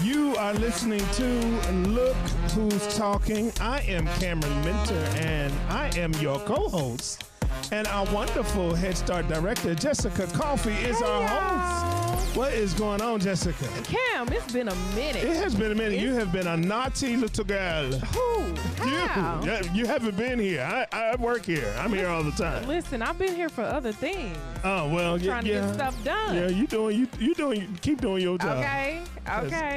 You are listening to Look Who's Talking. I am Cameron Minter, and I am your co-host. And our wonderful Head Start director, Jessica Coffey, is our host. What is going on, Jessica? Cam, it's been a minute. It has been a minute. You have been a naughty little girl. Who? How? You haven't been here. I work here. I'm here all the time. Listen, I've been here for other things. Oh, well, trying to get stuff done. Yeah, you keep doing your job. Okay.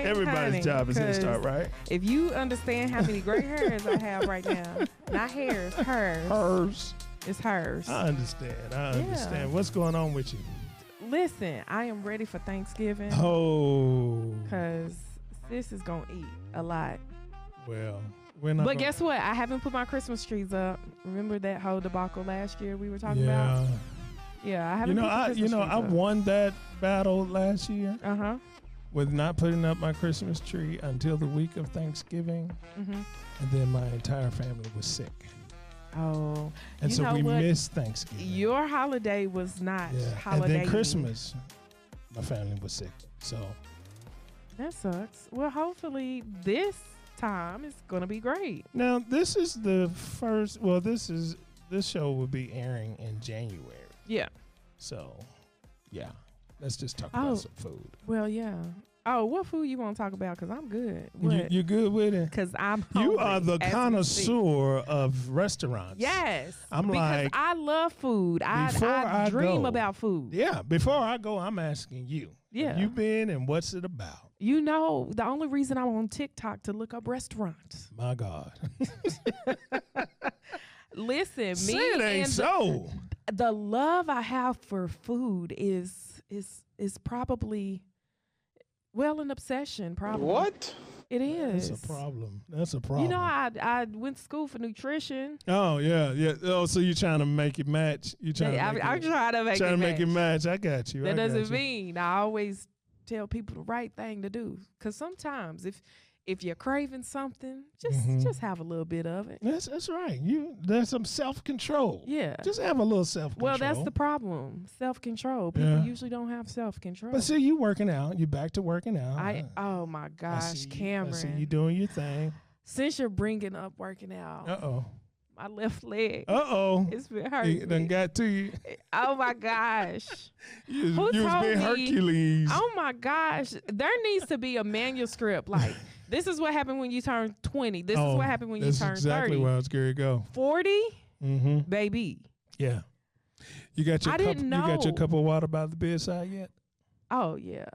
Everybody's job is Head Start, right? If you understand how many gray hairs I have right now, not hairs, hers. Hers. It's hers. I understand. What's going on with you? Listen, I am ready for Thanksgiving. Oh. Because sis is going to eat a lot. Well, we're not. But guess what? I haven't put my Christmas trees up. Remember that whole debacle last year we were talking about? Yeah, I haven't put the Christmas trees up. I won that battle last year. Uh-huh. With not putting up my Christmas tree until the week of Thanksgiving. Mm-hmm. And then my entire family was sick. Oh. And so we missed Thanksgiving. Your holiday was not holiday. And then Christmas, my family was sick. So that sucks. Well, hopefully this time is going to be great. Now, this is the first, this show will be airing in January. Yeah. So, yeah. Let's just talk about some food. Well, yeah. Oh, what food you want to talk about? Because I'm good. You good with it? Because I'm hungry. You are the connoisseur of restaurants. Yes. Because I love food. I dream about food. Yeah. Before I go, I'm asking you. Yeah. Have you been and what's it about? You know, the only reason I'm on TikTok to look up restaurants. My God. Listen, Say it ain't so. The love I have for food is probably... Well, an obsession, probably. What? It is. That's a problem. You know, I went to school for nutrition. Oh, yeah. Oh, so you're trying to make it match. I'm trying to make it match. I got you. That doesn't mean I always tell people the right thing to do. Because sometimes if you're craving something, just have a little bit of it. That's right. There's some self-control. Yeah. Just have a little self-control. Well, that's the problem. Self-control. People usually don't have self-control. But see, you working out. You're back to working out. Oh, my gosh, Cameron. I see you doing your thing. Since you're bringing up working out. Uh-oh. My left leg. Uh-oh. It's been hurting. It done got to you. Oh, my gosh. you was being Hercules. Oh, my gosh. There needs to be a manuscript like... This is what happened when you turn 20. This is what happened when you turn 30. That's exactly where I was going to go. 40? Mm-hmm. Baby. Yeah. You got your cup of water by the bedside yet? Oh, yeah.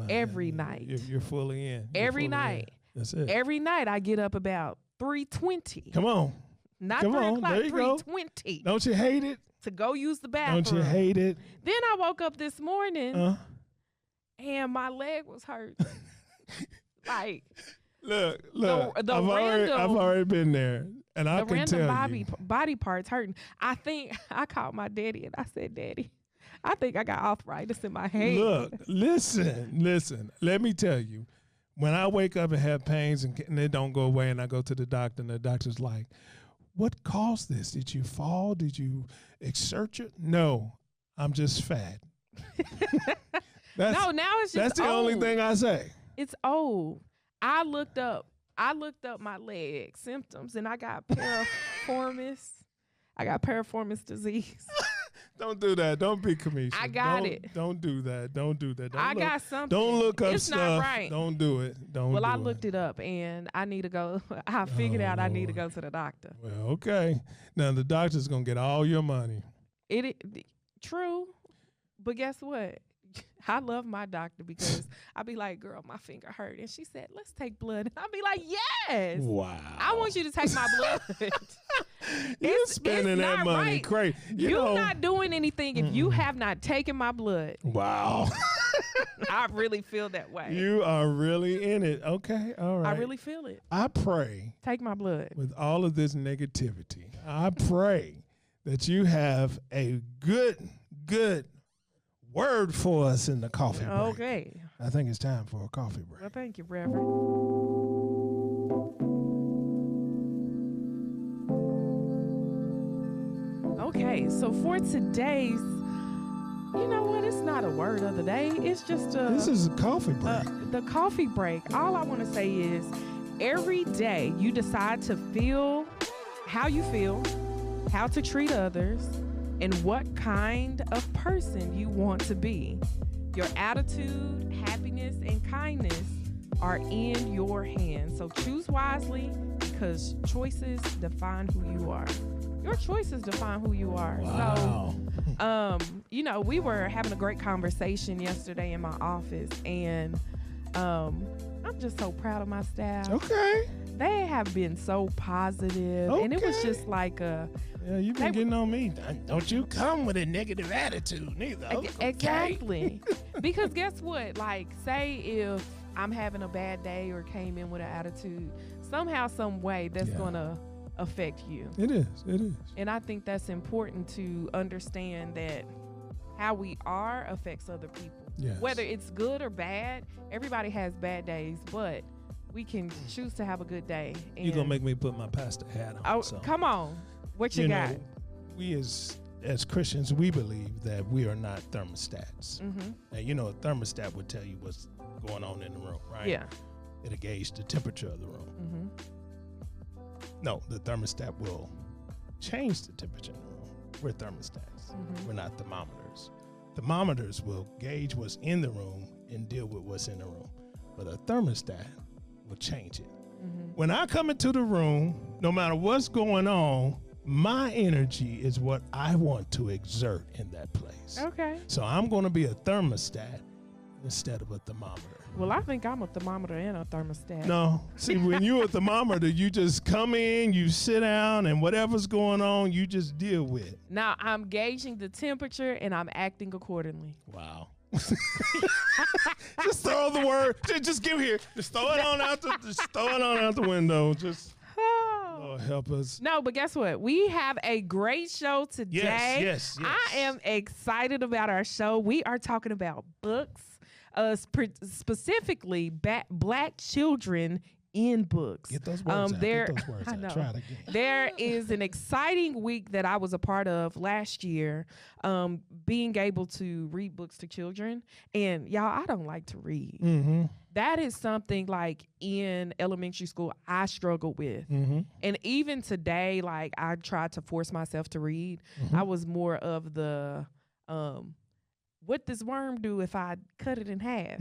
Every night. You're fully in. Every night. That's it. Every night I get up about 3:20. Come on. Not 3 o'clock, 3:20. Don't you hate it? To go use the bathroom. Don't you hate it? Then I woke up this morning and my leg was hurt. Like... Look! I've already been there, and I can tell you, body parts hurting. I think I called my daddy and I said, "Daddy, I think I got arthritis in my hand." Look, listen. Let me tell you, when I wake up and have pains and they don't go away, and I go to the doctor, and the doctor's like, "What caused this? Did you fall? Did you exert your?" No, I'm just fat. Now it's just that's the only thing I say. It's old. I looked up my leg symptoms and I got piriformis. I got piriformis disease. Don't do that. Don't be comedian. I got it. Don't do that. Don't do that. Got something. Don't look up it's stuff. Not right. Don't do it. Well, I looked it up and I need to go. I figured out I need to go to the doctor. Well, okay. Now the doctor's gonna get all your money. True, but guess what? I love my doctor because I be like, girl, my finger hurt. And she said, let's take blood. And I be like, yes. Wow. I want you to take my blood. You're spending that money right. crazy. You're not doing anything if you have not taken my blood. Wow. I really feel that way. You are really in it. Okay. All right. I really feel it. I pray. Take my blood. With all of this negativity, I pray that you have a good word for us in the coffee break. Okay. I think it's time for a coffee break. Well, thank you, Reverend. Okay, so for today's, you know what? It's not a word of the day. It's just a... This is a coffee break. the coffee break, all I want to say is every day you decide to feel how you feel, how to treat others, and what kind of person you want to be. Your attitude, happiness, and kindness are in your hands. So choose wisely because choices define who you are. Your choices define who you are. Wow. So, we were having a great conversation yesterday in my office, and I'm just so proud of my staff. Okay. They have been so positive, and it was just like Yeah, you've been getting on me. Don't you come with a negative attitude neither. Okay. Exactly. Because guess what? Like, say if I'm having a bad day or came in with an attitude, somehow, some way, that's going to affect you. It is. And I think that's important to understand that how we are affects other people. Yes. Whether it's good or bad, everybody has bad days, but we can choose to have a good day. You're going to make me put my pastor hat on. Oh, so. Come on. What you got? We as Christians, we believe that we are not thermostats. And a thermostat would tell you what's going on in the room, right? Yeah. It'll gauge the temperature of the room. No, the thermostat will change the temperature in the room. We're thermostats. We're not thermometers. Thermometers will gauge what's in the room and deal with what's in the room. But a thermostat will change it. When I come into the room, no matter what's going on, my energy is what I want to exert in that place. Okay. So I'm going to be a thermostat instead of a thermometer. Well, I think I'm a thermometer and a thermostat. No. See, when you're a thermometer, you just come in, you sit down, and whatever's going on, you just deal with it. Now, I'm gauging the temperature, and I'm acting accordingly. Wow. Just throw the word. Just give here. Just throw it on out the window. Just Lord help us. No, but guess what? We have a great show today. Yes. I am excited about our show. We are talking about books, specifically Black children in books. Get those words out. Get those words out. Try it again. There is an exciting week that I was a part of last year, being able to read books to children. And y'all, I don't like to read. That is something like in elementary school I struggled with. And even today, like I tried to force myself to read. I was more of the what this worm do if I cut it in half?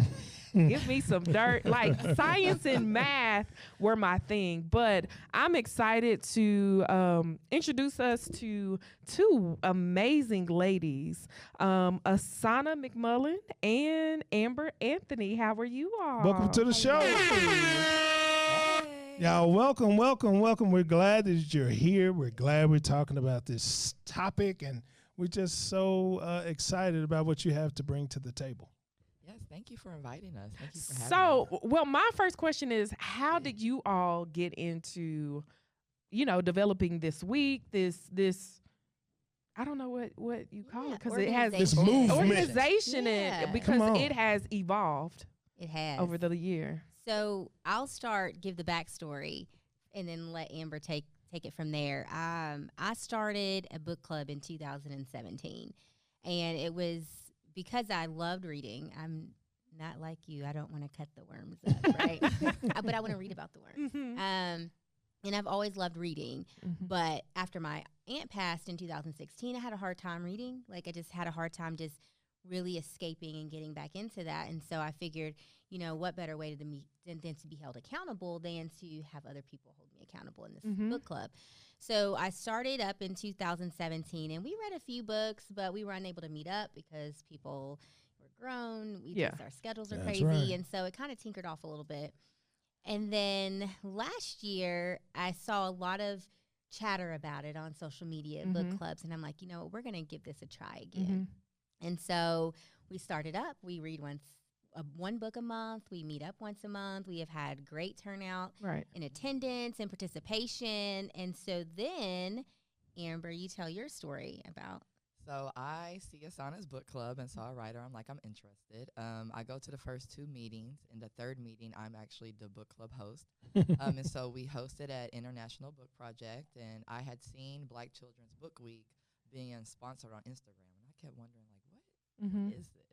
Give me some dirt. Like science and math were my thing. But I'm excited to introduce us to two amazing ladies, Asona McMullen and Amber Anthony. How are you all? Welcome to the show. Y'all, welcome. We're glad that you're here. We're glad we're talking about this topic, and we're just so excited about what you have to bring to the table. Yes, thank you for inviting us. Thank you for having us. Well, my first question is, how did you all get into, developing this week, this I don't know what you call it, because it has this movement. Organization, because it has evolved. It has. Over the year. So I'll give the backstory, and then let Amber take it from there. I started a book club in 2017, and it was because I loved reading. I'm not like you. I don't want to cut the worms up, right? But I want to read about the worms. And I've always loved reading. But after my aunt passed in 2016, I had a hard time reading. Like I just had a hard time just really escaping and getting back into that. And so I figured, what better way than to be held accountable than to have other people hold me accountable in this book club. So I started up in 2017, and we read a few books, but we were unable to meet up because people were grown. Our schedules are crazy. Right. And so it kind of tinkered off a little bit. And then last year, I saw a lot of chatter about it on social media, book clubs. And I'm like, we're going to give this a try again. And so we started up. We read one book a month. We meet up once a month. We have had great turnout in attendance and participation. And so then, Amber, you tell your story about. So I see Asona's book club and saw a writer. I'm like, I'm interested. I go to the first two meetings. In the third meeting, I'm actually the book club host. And so we hosted at International Book Project, and I had seen Black Children's Book Week being sponsored on Instagram. And I kept wondering, like, what is this?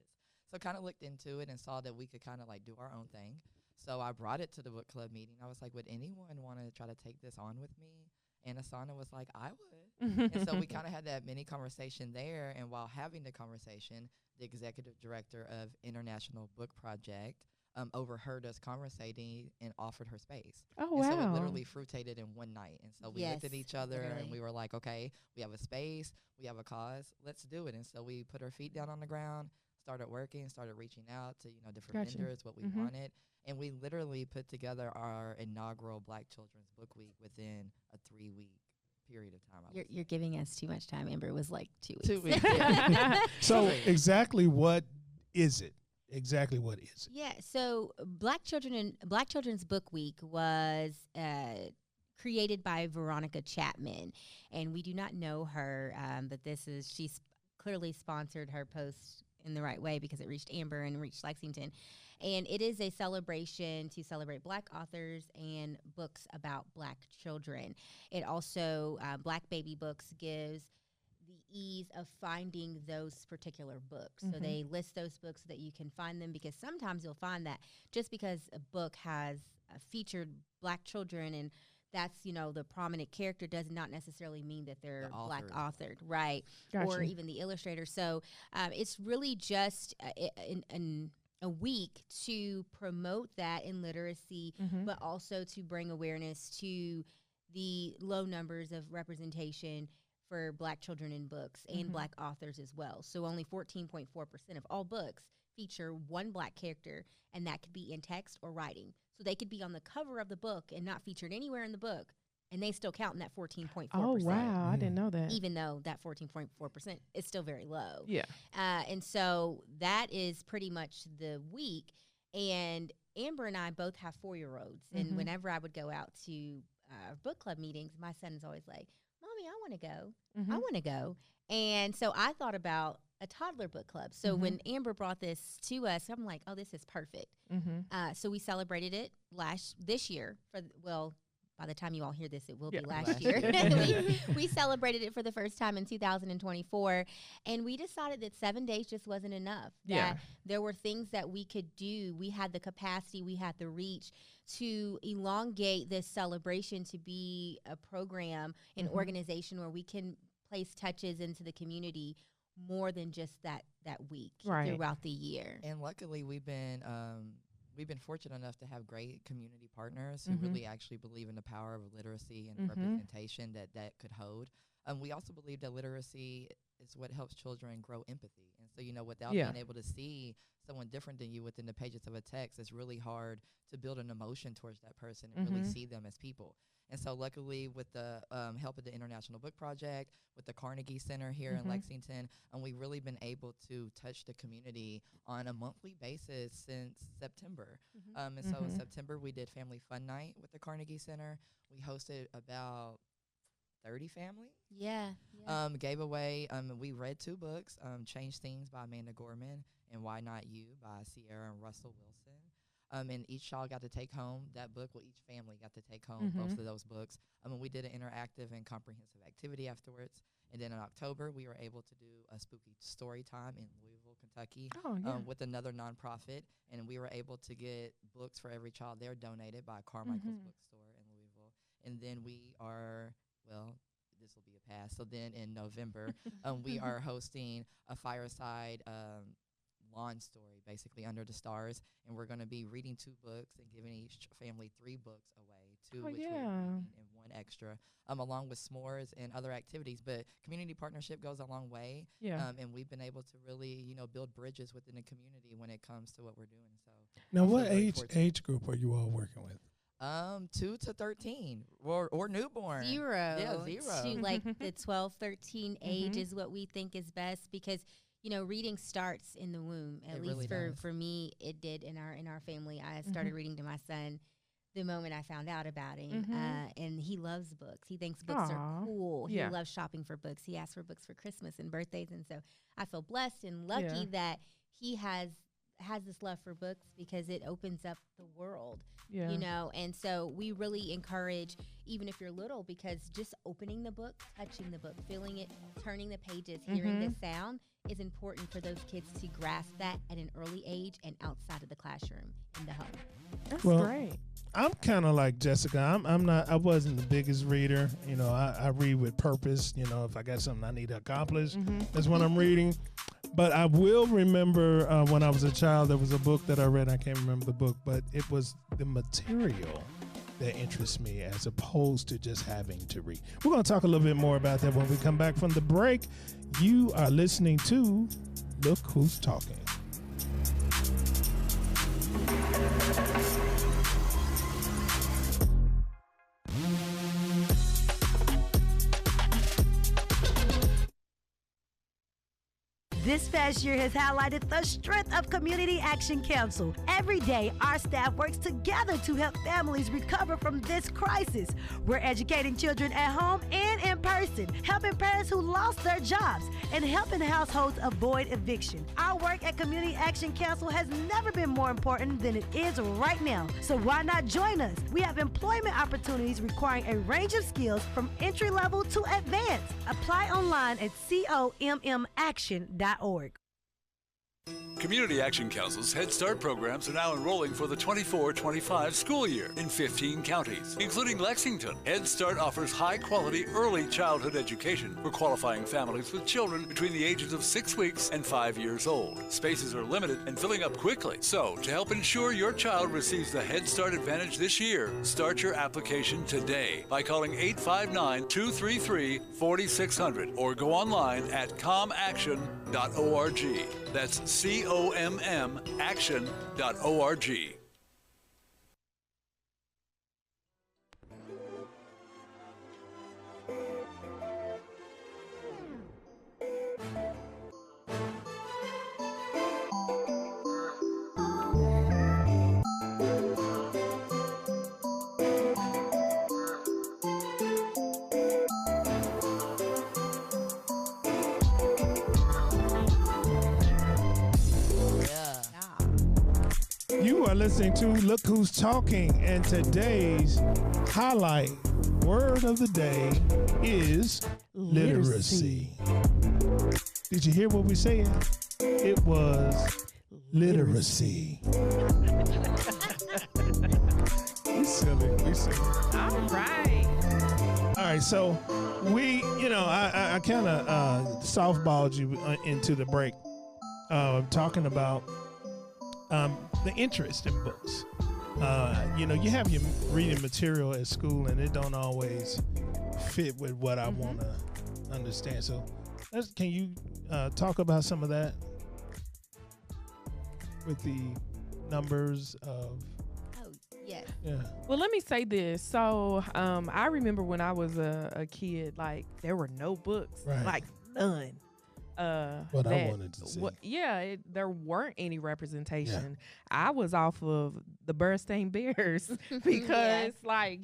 So kind of looked into it and saw that we could kind of like do our own thing. So I brought it to the book club meeting. I was like, would anyone want to try to take this on with me? And Asona was like, I would. And so we kind of had that mini conversation there. And while having the conversation, the executive director of International Book Project overheard us conversating and offered her space. Oh, and wow. So it literally fruitated in one night. And so we looked at each other literally. and we were like, okay, we have a space, we have a cause, let's do it. And so we put our feet down on the ground, started working, started reaching out to, different Gotcha. vendors, what we wanted. And we literally put together our inaugural Black Children's Book Week within a 3-week period of time. You're giving us too much time, Amber. It was like 2 weeks. 2 weeks. Yeah. So exactly what is it? Exactly what is it? Yeah, so Black Children's Book Week was created by Veronica Chapman, and we do not know her, but she's clearly sponsored her post in the right way because it reached Amber and reached Lexington. And it is a celebration to celebrate Black authors and books about Black children. It also, Black Baby Books gives the ease of finding those particular books. So they list those books so that you can find them, because sometimes you'll find that just because a book has featured Black children and that's, the prominent character does not necessarily mean that they're Black authored, right? Gotcha. Or even the illustrator. So it's really just a week to promote that in literacy, but also to bring awareness to the low numbers of representation for Black children in books and Black authors as well. So only 14.4% of all books feature one Black character, and that could be in text or writing. So they could be on the cover of the book and not featured anywhere in the book, and they still count in that 14.4%. Oh, wow. I didn't know that. Even though that 14.4% is still very low. Yeah. And so that is pretty much the week. And Amber and I both have 4-year-olds. And whenever I would go out to book club meetings, my son is always like, Mommy, I want to go. I want to go. And so I thought about a toddler book club. So when Amber brought this to us, I'm like, oh, this is perfect. So we celebrated it this year. By the time you all hear this, it will be last year. we celebrated it for the first time in 2024. And we decided that 7 days just wasn't enough. That there were things that we could do. We had the capacity, we had the reach to elongate this celebration to be a program, an organization where we can place touches into the community more than just that week throughout the year. And luckily, we've been fortunate enough to have great community partners who really actually believe in the power of literacy and representation that could hold. We also believe that literacy is what helps children grow empathy. And so, without being able to see someone different than you within the pages of a text, it's really hard to build an emotion towards that person and really see them as people. And so luckily, with the help of the International Book Project, with the Carnegie Center here in Lexington, we've really been able to touch the community on a monthly basis since September. And so in September, we did Family Fun Night with the Carnegie Center. We hosted about 30 families. Yeah. Gave away, we read 2 books, Change Things by Amanda Gorman and Why Not You by Sierra and Russell Wilson. And each child got to take home that book. Well, each family got to take home both of those books. We did an interactive and comprehensive activity afterwards. And then in October, we were able to do a spooky story time in Louisville, Kentucky, with another nonprofit. And we were able to get books for every child there donated by Carmichael's Bookstore in Louisville. And then we are, this will be a pass. So then in November, we are hosting a fireside lawn story, basically under the stars, and we're going to be reading 2 books and giving each family 3 books away, 2 which we're reading and 1 extra, along with s'mores and other activities. But community partnership goes a long way, and we've been able to really, build bridges within the community when it comes to what we're doing. So now, what age group are you all working with? 2 to 13 or newborn. 0. Yeah, 0. To like the 12, 13 age is what we think is best, because reading starts in the womb. At least really for me, it did in our family. I started reading to my son the moment I found out about him, and he loves books. He thinks books are cool. He loves shopping for books. He asks for books for Christmas and birthdays, and so I feel blessed and lucky that he has has this love for books because it opens up the world, Yeah. you know. And so we really encourage, even if you're little, because just opening the book, touching the book, feeling it, turning the pages, hearing the sound is important for those kids to grasp that at an early age and outside of the classroom, in the home. That's Well, great. I'm kind of like Jessica. I wasn't the biggest reader. You know, I read with purpose. You know, if I got something I need to accomplish, that's when I'm reading. But I will remember when I was a child, there was a book that I read. I can't remember the book, but it was the material that interests me as opposed to just having to read. We're going to talk a little bit more about that when we come back from the break. You are listening to Look Who's Talking. This past year has highlighted the strength of Community Action Council. Every day, our staff works together to help families recover from this crisis. We're educating children at home and in person, helping parents who lost their jobs, and helping households avoid eviction. Our work at Community Action Council has never been more important than it is right now. So why not join us? We have employment opportunities requiring a range of skills from entry level to advanced. Apply online at commaction.org. Community Action Council's Head Start programs are now enrolling for the 24-25 school year in 15 counties, including Lexington. Head Start offers high-quality early childhood education for qualifying families with children between the ages of 6 weeks and 5 years old. Spaces are limited and filling up quickly. So, to help ensure your child receives the Head Start Advantage this year, start your application today by calling 859-233-4600 or go online at comaction.org. That's COMM action.org. You are listening to Look Who's Talking, and today's highlight word of the day is literacy. Did you hear what we said? It was literacy. We silly. All right. All right, so I kind of softballed you into the break, talking about the interest in books. You have your reading material at school, and it don't always fit with what I want to understand. So, can you talk about some of that with the numbers of? Oh, yes. Yeah. Well, let me say this. So, I remember when I was a kid, like there were no books, Right. like none. What I wanted to see. There weren't any representation. I was off of the Bernstein Bears because, I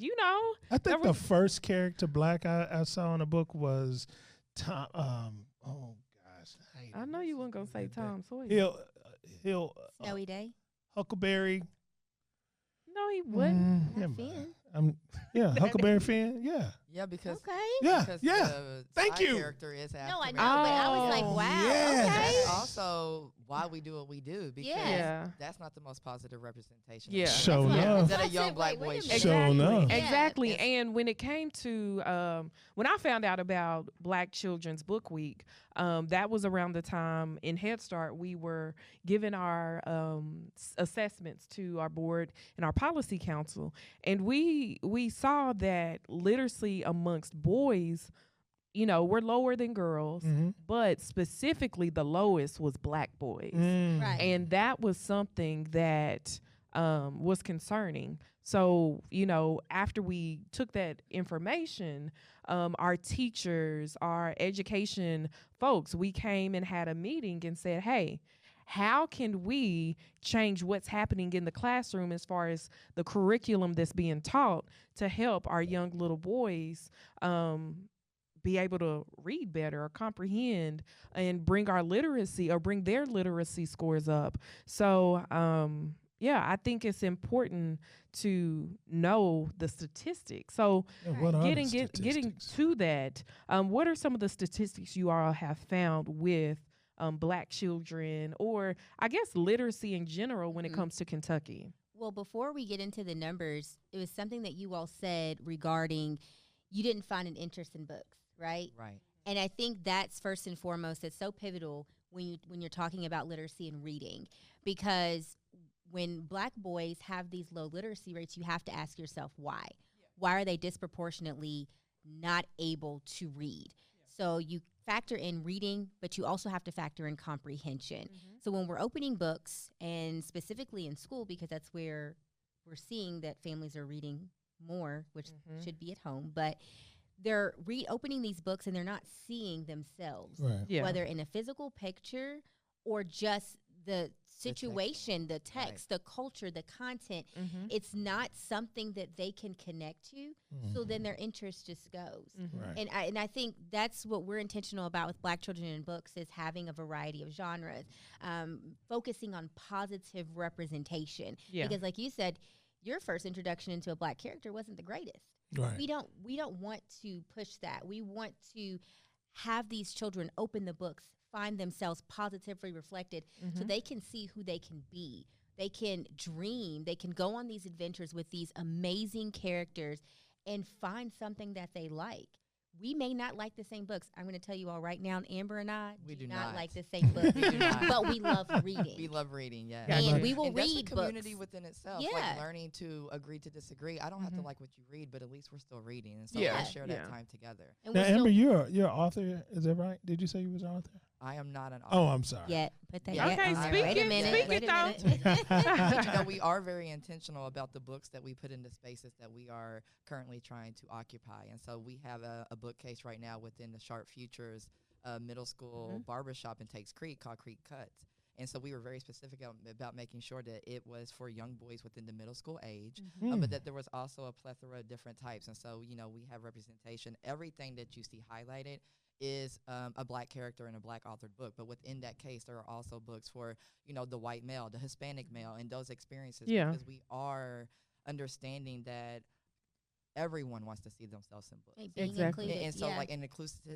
think the first character black I saw in a book was Tom. Oh gosh, I know you weren't gonna say Tom Sawyer. He'll Snowy Day. Huckleberry. No, he wouldn't. Not Finn. Huckleberry Finn. Yeah. Yeah, because Okay. Yeah. because Yeah. the Thank side you. character is African. No, I know, but I was like, Oh, wow. yes. Okay. That's also why we do what we do, because Yeah. that's not the most positive representation. Yeah. Show That's enough. Is that a I young said, black wait, boy wait a show? minute. Sure enough. Yeah. Exactly. It's- And when it came to when I found out about Black Children's Book Week, that was around the time in Head Start we were giving our assessments to our board and our policy council, and we saw that literacy amongst boys, we're lower than girls, but specifically the lowest was black boys. Right. And that was something that was concerning. So, after we took that information, our teachers, our education folks, we came and had a meeting and said, hey, how can we change what's happening in the classroom as far as the curriculum that's being taught to help our young little boys be able to read better or comprehend and bring our literacy or bring their literacy scores up. So, yeah, I think it's important to know the statistics. So, What are the getting statistics? to that, what are some of the statistics you all have found with Black children, or I guess literacy in general when it comes to Kentucky? Well, before we get into the numbers, it was something that you all said regarding you didn't find an interest in books, right? Right. And I think that's first and foremost. It's so pivotal when you're talking about literacy and reading, because when Black boys have these low literacy rates, you have to ask yourself why. Why are they disproportionately not able to read? So you factor in reading, but you also have to factor in comprehension. So when we're opening books, and specifically in school, because that's where we're seeing that families are reading more, which should be at home, but they're opening these books and they're not seeing themselves, whether in a physical picture or just the situation, the text, the culture, the content. It's not something that they can connect to. So then their interest just goes. And I think that's what we're intentional about with Black children in books, is having a variety of genres, focusing on positive representation. Because like you said, your first introduction into a Black character wasn't the greatest. We don't want to push that. We want to have these children open the books, find themselves positively reflected, so they can see who they can be. They can dream. They can go on these adventures with these amazing characters and find something that they like. We may not like the same books. I'm going to tell you all right now, Amber and I do not like the same books, but we love reading. We love reading, yeah. And we will and read that's a community books. within itself, Yeah. like learning to agree to disagree. I don't have to like what you read, but at least we're still reading, and so Yeah. let's share that time together. And Now, we're still Amber, you're an author, is that right? Did you say you was an author? I am not an author. Oh, I'm sorry. yet. Put that Yeah. yet Okay, on there. speak Wait a it, minute. speak Wait it a minute. But you know, we are very intentional about the books that we put into spaces that we are currently trying to occupy. And so we have a bookcase right now within the Sharp Futures middle school barbershop in Takes Creek called Creek Cuts. And so we were very specific about making sure that it was for young boys within the middle school age, but that there was also a plethora of different types. And so, you know, we have representation. Everything that you see highlighted is a Black character in a Black authored book. But within that case, there are also books for, you know, the white male, the Hispanic male, and those experiences. Yeah. Because we are understanding that everyone wants to see themselves in books. Like being Exactly. included, And so, yeah. like, inclusivity,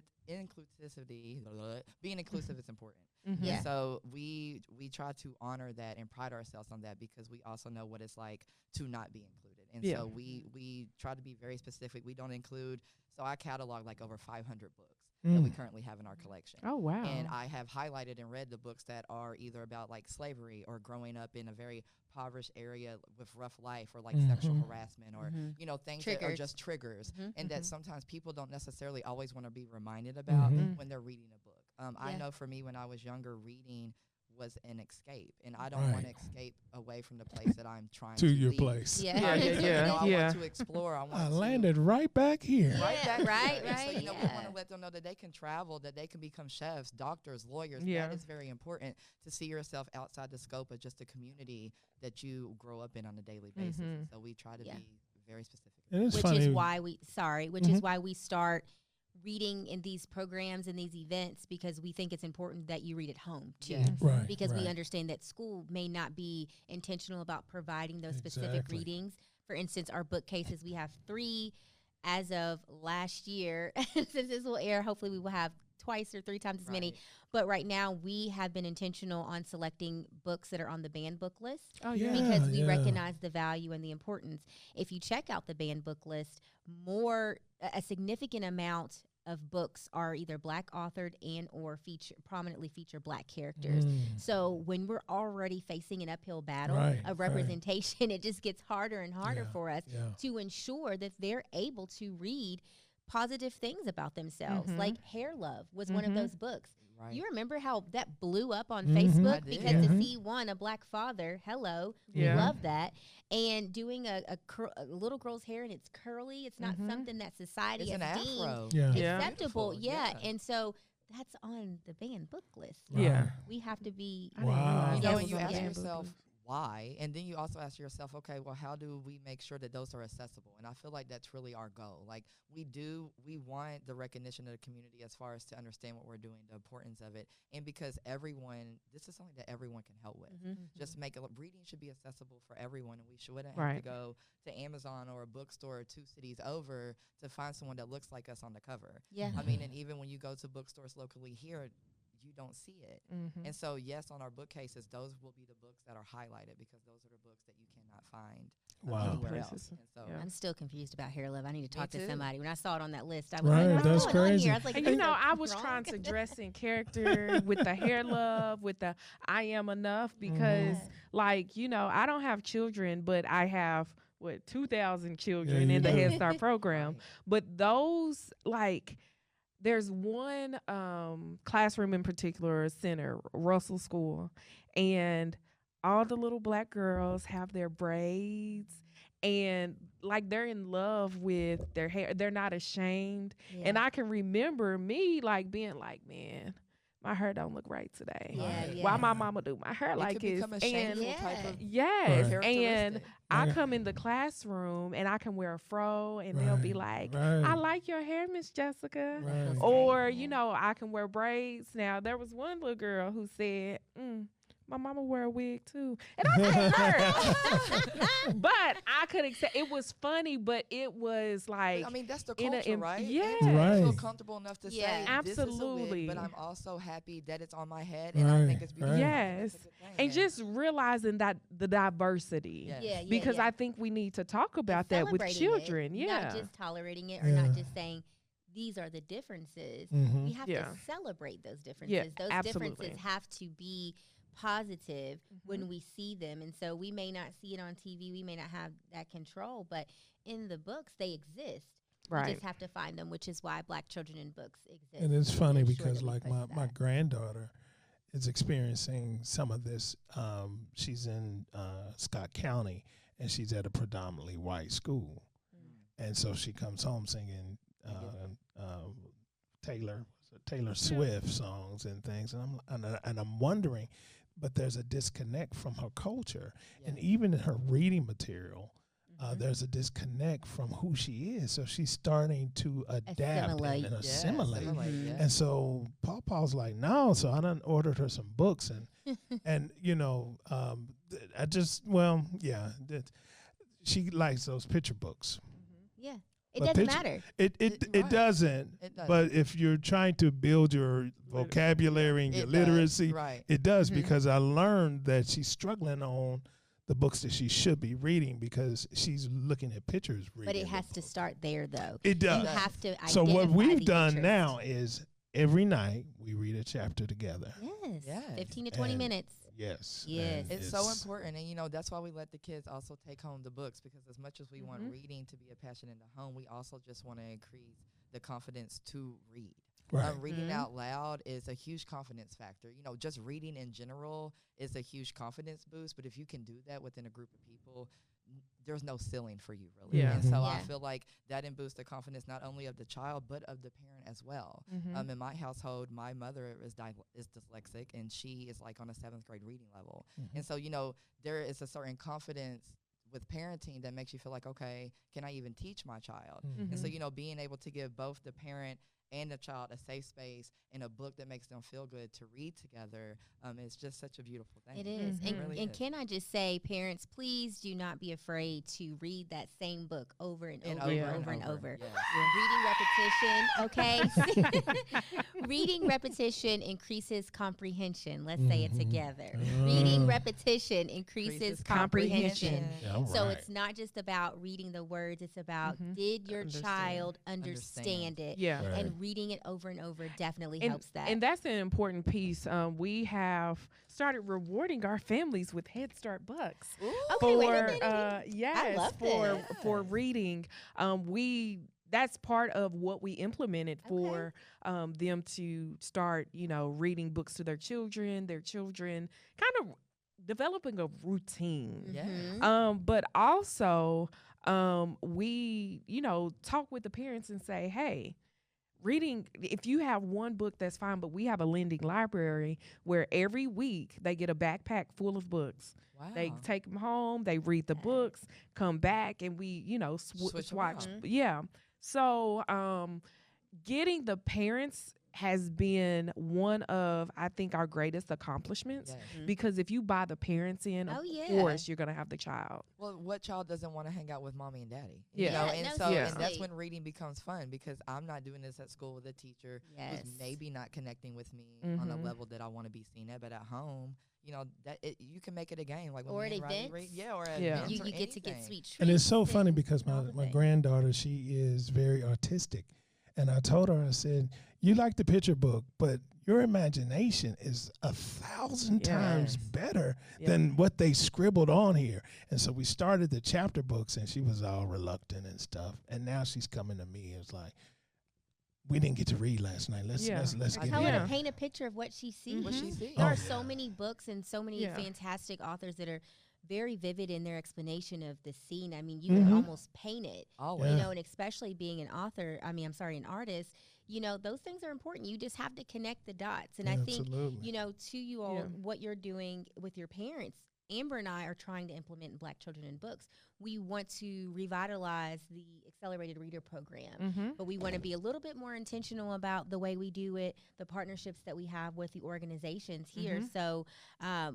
being inclusive is important. Yeah. And so we try to honor that and pride ourselves on that, because we also know what it's like to not be included. And Yeah. so we try to be very specific. We don't include, so I catalog like over 500 books that we currently have in our collection. Oh, wow. And I have highlighted and read the books that are either about like slavery or growing up in a very impoverished area with rough life, or like sexual harassment, or you know, things that are Triggers. just triggers, and that sometimes people don't necessarily always want to be reminded about when they're reading a book. I Yeah. know for me, when I was younger, reading was an escape, and I don't want to escape away from the place that I'm trying To to your leave. place. Yeah. Yeah, So, you know, I yeah. want to explore. I want I to landed right back here. right Yeah, back right, there. And so, right, you know, we yeah. want to let them know that they can travel, that they can become chefs, doctors, lawyers. Yeah. That is very important, to see yourself outside the scope of just the community that you grow up in on a daily basis. And so we try to Yeah. be very specific. And it's Which funny. is why is why we start reading in these programs and these events, because we think it's important that you read at home too. Yes. Right. Because we right. understand that school may not be intentional about providing those specific Exactly. readings. For instance, our bookcases, we have 3 as of last year. Since this will air, hopefully we will have twice or 3 times as many. Right. But right now we have been intentional on selecting books that are on the banned book list. Oh, yeah. Because we yeah. recognize the value and the importance. If you check out the banned book list, a significant amount of books are either Black authored and or prominently feature Black characters. So when we're already facing an uphill battle Right, of right. representation, it just gets harder and harder Yeah, for us yeah. to ensure that they're able to read positive things about themselves. Like Hair Love was one of those books. Right. You remember how that blew up on I Facebook? did. Because to see a Black father, hello, Yeah. we love that. And doing a little girl's hair and it's curly, it's not something that society It's an has deemed afro. Yeah. Yeah. acceptable. Beautiful, Yeah. yeah. And so that's on the banned book list. Yeah. We have to be. I didn't Wow. realize You that know, was and you on the ask banned book yourself, list. why, and then you also ask yourself, okay, well, how do we make sure that those are accessible? And I feel like that's really our goal. Like we want the recognition of the community as far as to understand what we're doing, the importance of it, and because this is something that everyone can help with. Just make reading should be accessible for everyone, and we shouldn't have to go to Amazon or a bookstore 2 cities over to find someone that looks like us on the cover. Yeah. I mean, and even when you go to bookstores locally here, you don't see it. And so, yes, on our bookcases, those will be the books that are highlighted because those are the books that you cannot find anywhere else. And so, I'm still confused about Hair Love. I need to talk too. to somebody. When I saw it on that list, I was Right, like, that's what's going on crazy. here? I was like, And I was trying to dress in character with the Hair Love, with the I Am Enough, because I don't have children, but I have 2,000 children in the Head Start program. But those there's one classroom in particular, center, Russell School, and all the little black girls have their braids and they're in love with their hair. They're not ashamed. Yeah. And I can remember me being like, man, my hair don't look right today. Yeah, Why my mama do my hair it like could this? become a shameful type of Yes, Right. and I Right. come in the classroom and I can wear a fro and they'll be like, Right. I like your hair, Miss Jessica. Right. Or, I can wear braids. Now, there was one little girl who said, my mama wear a wig too. And I said, her. But I could accept, it was funny, but it was I mean, that's the in a- culture, right? yeah. And Right. I feel comfortable enough to Yeah. say, this is a Absolutely. wig, but I'm also happy that it's on my head, and I Right, think it's beautiful. right. Yes. That's a good thing. and just realizing that the diversity. Yes. Yeah, Because yeah. I think we need to talk about And that with celebrating children. it, Yeah. Not just tolerating it or Yeah. not just saying these are the differences. Mhm. We have Yeah. to celebrate those differences. Yeah, Those absolutely. differences have to be positive Mm-hmm. when we see them. And so we may not see it on TV, we may not have that control, but in the books they exist. We Right. just have to find them, which is why Black children in books exist. And it's funny Make sure because that we push my that. granddaughter is experiencing some of this. She's in Scott County, and she's at a predominantly white school. And so she comes home singing Taylor Swift songs and things. And I'm wondering, but there's a disconnect from her culture. And even in her reading material, there's a disconnect from who she is. So she's starting to adapt Assimilate. and assimilate. Mhm. Yeah. And so Paul's like, no. So I done ordered her some books, and she likes those picture books. Yeah. It But doesn't picture- matter. It Right. doesn't. It doesn't. But if you're trying to build your vocabulary and your It does, literacy, right. it does, because I learned that she's struggling on the books that she should be reading because she's looking at pictures. But reading it the has to book. start there, though. It does. You have to So what identify we've the done interest. now is every night we read a chapter together. Yes. Yes. 15 to 20 And- minutes. Yes. Yes. and It's so important, and that's why we let the kids also take home the books, because as much as we want reading to be a passion in the home, we also just want to increase the confidence to read. Right. Reading out loud is a huge confidence factor. Just reading in general is a huge confidence boost, but if you can do that within a group of people, there's no ceiling for you, really. Yeah. And so I Yeah. feel like that boosts the confidence not only of the child but of the parent as well. Mhm. In my household, my mother is dyslexic, and she is on a 7th grade reading level. And so there is a certain confidence with parenting that makes you feel like, okay, can I even teach my child? And so being able to give both the parent and the child a safe space and a book that makes them feel good to read together is just such a beautiful thing. It is. It really And is. can I just say, parents, please do not be afraid to read that same book over and, And over and over over and and over. over. Reading repetition, okay? Reading repetition increases comprehension. Let's say it together. Reading repetition increases comprehension. Yeah, So right. it's not just about reading the words, it's about did your child understand it? Yeah. Right. And reading it over and over definitely And, helps that. and that's an important piece. We have started rewarding our families with Head Start bucks. Okay, wait a minute. Yes, love for reading. That's part of what we implemented for them to start, reading books to their children kind of developing a routine. Yeah. But also, we, talk with the parents and say, hey, reading, if you have one book, that's fine, but we have a lending library where every week they get a backpack full of books. Wow. They take them home, they read the books, come back, and we, Switch swatch. around. Yeah. So getting the parents has been one of, I think, our greatest accomplishments. Yes. Because if you buy the parents in, Oh, of yeah. course you're going to have the child. Well, what child doesn't want to hang out with mommy and daddy? Yeah. You know? Yeah, And no, so and seriously. that's when reading becomes fun, because I'm not doing this at school with a teacher Yes. who's maybe not connecting with me on a Mhm. level that I want to be seen at, but at home, you can make it a game. Like when Or me at and Riley events. read, or at Yeah. events You or get to get anything. sweet treats. And it's so funny and because all the my things. granddaughter, she is very artistic. And I told her, I said, you like the picture book, but your imagination is 1,000 times Yes. better Yeah. than what they scribbled on here. And so we started the chapter books, and she was all reluctant and stuff. And now she's coming to me. It's like, we didn't get to read last night. Let's Yeah. let's I get Tell in. her Yeah. to paint a picture of what she sees. What she Mhm. sees. There Oh, are so yeah. many books and so many Yeah. fantastic authors that are very vivid in their explanation of the scene. I mean, you Mhm. can almost paint it, Always. Yeah. and especially being an author, an artist, those things are important. You just have to connect the dots. And I think, Absolutely. to you all, Yeah. what you're doing with your parents, Amber and I are trying to implement in Black Children in Books. We want to revitalize the Accelerated Reader Program. Mm-hmm. But we want to be a little bit more intentional about the way we do it, the partnerships that we have with the organizations here. Mhm. So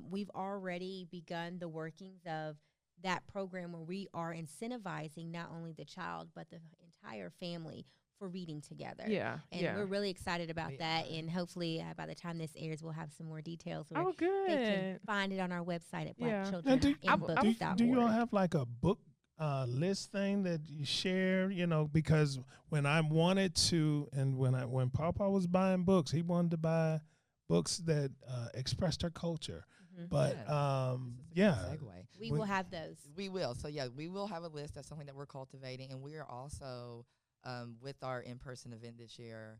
we've already begun the workings of that program where we are incentivizing not only the child, but the entire family for reading together. Yeah. And yeah. we're really excited about We that. are. And hopefully by the time this airs, we'll have some more details where Oh, they can good. find it on our website at Yeah. And do blackchildreninbooks.org. you all have like a book list thing that you share? Because when I wanted to, and when Papa was buying books, he wanted to buy books that expressed her culture. Mhm. But This is a good yeah, segue. We will have those. We will. So yeah, we will have a list. That's something that we're cultivating, and we are also with our in-person event this year.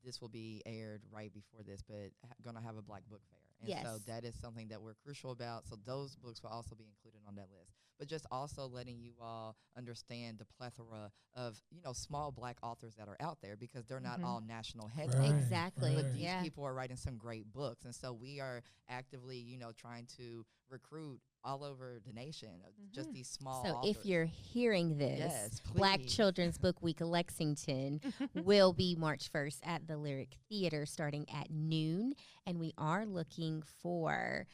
This will be aired right before this, but going to have a Black Book Fair, and so Yes. that is something that we're crucial about. So those books will also be included on that list. But just also letting you all understand the plethora of small Black authors that are out there, because they're not Mhm. all national Right. headlines. Exactly. right. But these Yeah. people are writing some great books, and so we are actively, trying to recruit all over the nation of just these small. So authors. if you're hearing this, Yes, Black please. Children's Book Week Lexington will be March 1st at the Lyric Theater starting at noon. And we are looking for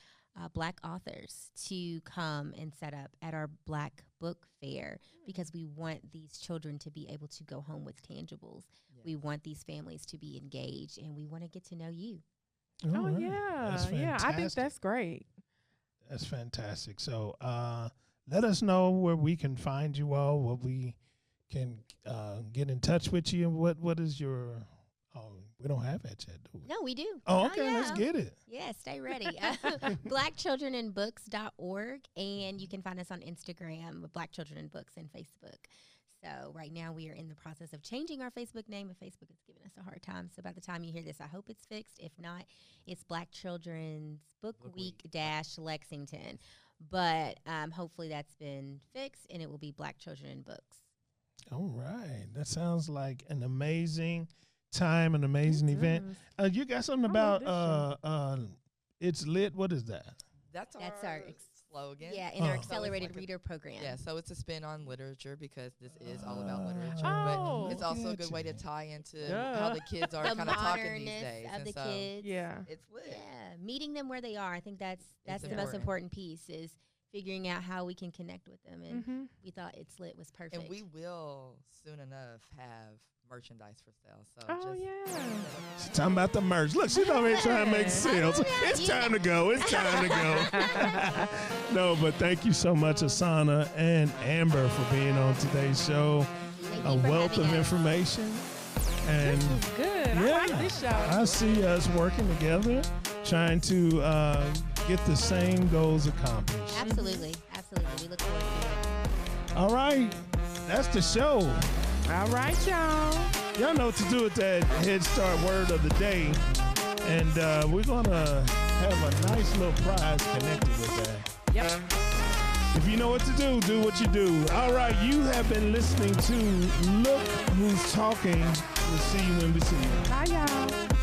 Black authors to come and set up at our Black Book Fair, because we want these children to be able to go home with tangibles. We want these families to be engaged, and we want to get to know you. Oh, right. yeah. That's Yeah. I think fantastic. that's great. That's fantastic. So let us know where we can find you all, what we can get in touch with you, and what is your we don't have that yet, do we? No, we do. Oh, okay, let's yeah. get it. Yeah, stay ready. blackchildreninbooks.org, and you can find us on Instagram with Black Children in Books and Facebook. So right now we are in the process of changing our Facebook name, but Facebook is giving us a hard time. So by the time you hear this, I hope it's fixed. If not, it's Black Children's Book Week - Lexington. But hopefully that's been fixed, and it will be Black Children in Books. All right. That sounds like an amazing time, an amazing event. You got something love about It's Lit. What is that? That's That's our, our slogan. Yeah, in Oh. our So it's Accelerated like a- Reader Program. Yeah, so it's a spin on literature, because this is all about literature. Oh. But it's also a Look good at way to you. tie into Duh. how the kids are The kind of talking these modernness days. of And the so kids. Yeah. it's lit. Yeah, meeting them where they are. I think that's the most important. important piece, is figuring out how we can connect with them. And Mm-hmm. we thought It's Lit was perfect. And we will soon enough have merchandise for sale. So Oh, just yeah. She's talking about the merch. Look, she's over here trying to make sales. It's time to go. It's time to go. No, but thank you so much, Asona and Amber, for being on today's show. Thank A you for wealth having of us. information. And This was good. I like this show. I see us working together, trying to get the same goals accomplished. Absolutely. We look forward to it. All right, that's the show. All right, y'all. Y'all know what to do with that Head Start word of the day. And we're going to have a nice little prize connected with that. Yep. If you know what to do what you do. All right, you have been listening to Look Who's Talking We'll see you when we see you. Bye, y'all.